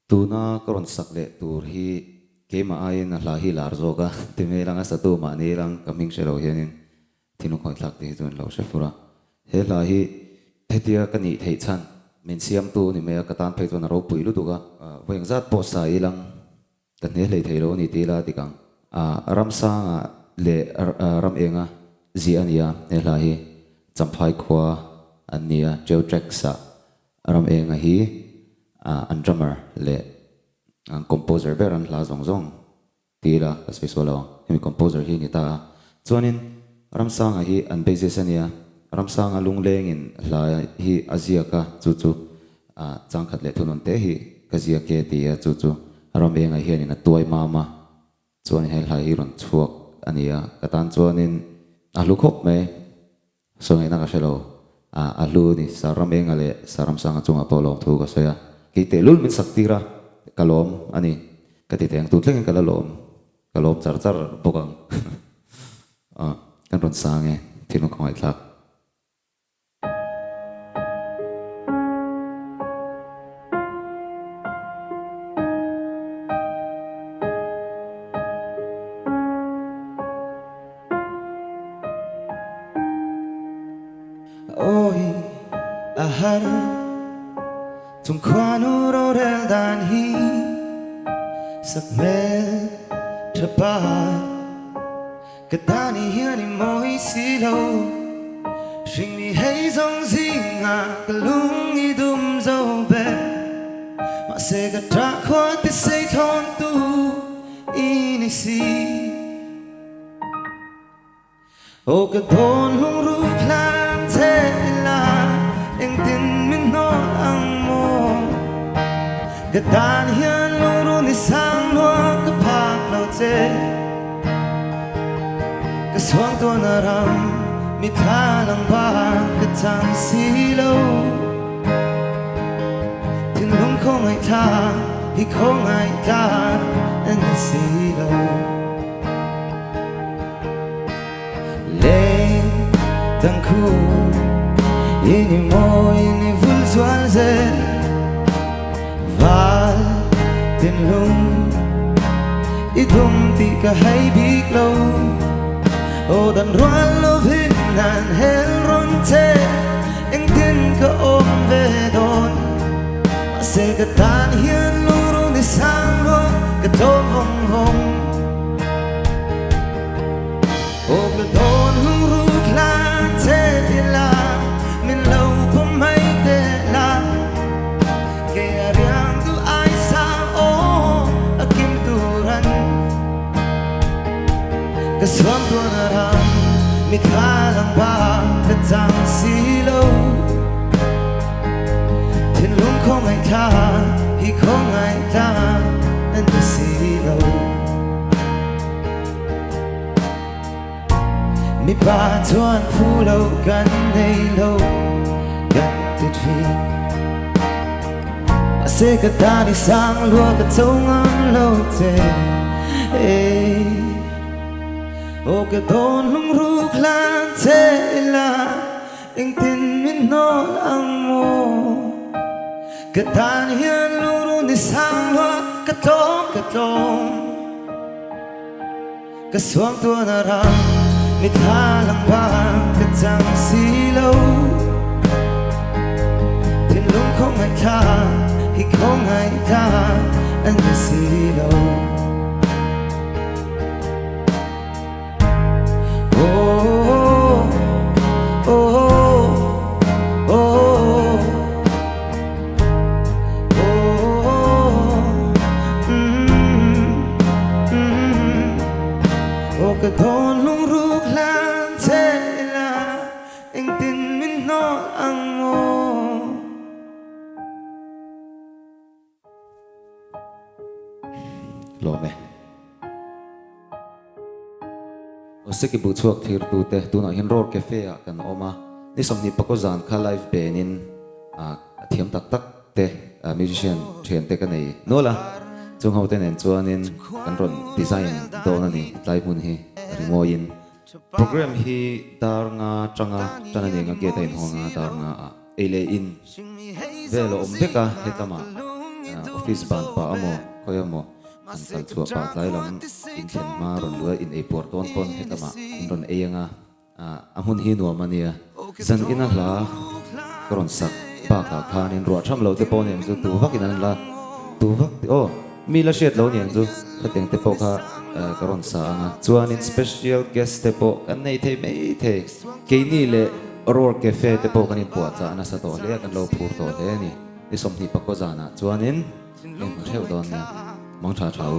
tuna karon sakle tur hi kema ayin na lahi larzoga timelang asa tu ma nilang kaming shelo hianin tinu khoi thak ti chun lo shefura he lahi hetia kani thei chan min siam tu ni me ka tan phei chon ro pui lu tuga weng zat po sa ilang kan ne lei thei ro ni tila tikang ram sang le ram enga zi ania he lahi champhai khwa ania cheu trek sa ram enga hi an drummer le ang composer beran la zong zong tila kaspi solo hemi composer hi ni ta chuanin ramsang hi an basis ania ramsang alung lengin la hi azia ka chu chu changkhat le thunon te hi kazia ke ti chu chu ram enga hi ani na tuai mama chuan hel hai hi ron chuak ania katan chuanin alu khop me so ngai na ka shelo alu ni saram enga le saram sang chunga polong thu ka soya kite lul min saktira kalom ani katiteng tutleng kalom char char bokang kan ron sange tinu khoi thak oi ahar tung kwanuro rel dan hi sak mel trapa katani hiani moi silo shing ni hei zong zinga kalung i dum zo be ma se ga tra khwa ti se thon tu ini si o ka don lung ru plan te la eng tin min no ang mo ka tan hian lung ru ni sang lo ka phak lo te ka swang to na ram mi tha lang ba ka chang si lo tin lung khong ai tha hi khong ai ta en si lo lên tăng khu ini mo ini vul zual ze val tin lung idum ti ka hay big lo o dan roal lo vin nan hel ron te eng tin ka om ve don se ka tan hian lu ru ni sang lo ka tom hong hong o ka don lung ru klan te la min lo po mai te la ke ariang tu ai sa o akim tu ran ka swam tu na ram mi khalang ba ka chang si lo tin lung khong ai tha hi khong ai ta and si lo mi ba chuan phu lo kan nei lo kan ti thi a se ka ta ni sang lo ka chong am lo te o ka don lung ru klan te la eng tin min no ang mo ka tan hian lu ru ni sang lo ka tom ka swang tu na ram mi tha lang ba ka chang si lo tin lung khong ai tha hi khong ai ta an si lo oh oh oh oh ka don lung ru klan te la eng tin min no ang mo lo me o se ki bu chuak thir tu te tuna hin ror cafe a kan oma ni som ni pako zan kha live benin thiam tak tak te musician thian te ka nei nola chung ho te nen chuanin kan ron design do na ni live mun hi rimoin program hi dar nga changa chana ni nga ge tai ho nga dar nga ele in velo om beka hetama office ban pa amo koy amo an kal chua pa tlai lam in chen ma ron lua in e por ton ton hetama in ron e anga amun hi no mania zan ina la karon sak pa ka khan in ro tham lo te pon yang chu tu vak in an la tu vak o mi la shet lo niang chu khateng te po kha karon sa anga chuan in special guest te po kan nei the mai the ke ni le ror cafe te po kan in po cha na sa to le kan lo phur to le ni i som ni pa ko jana chuan in en theu don na mang tha thau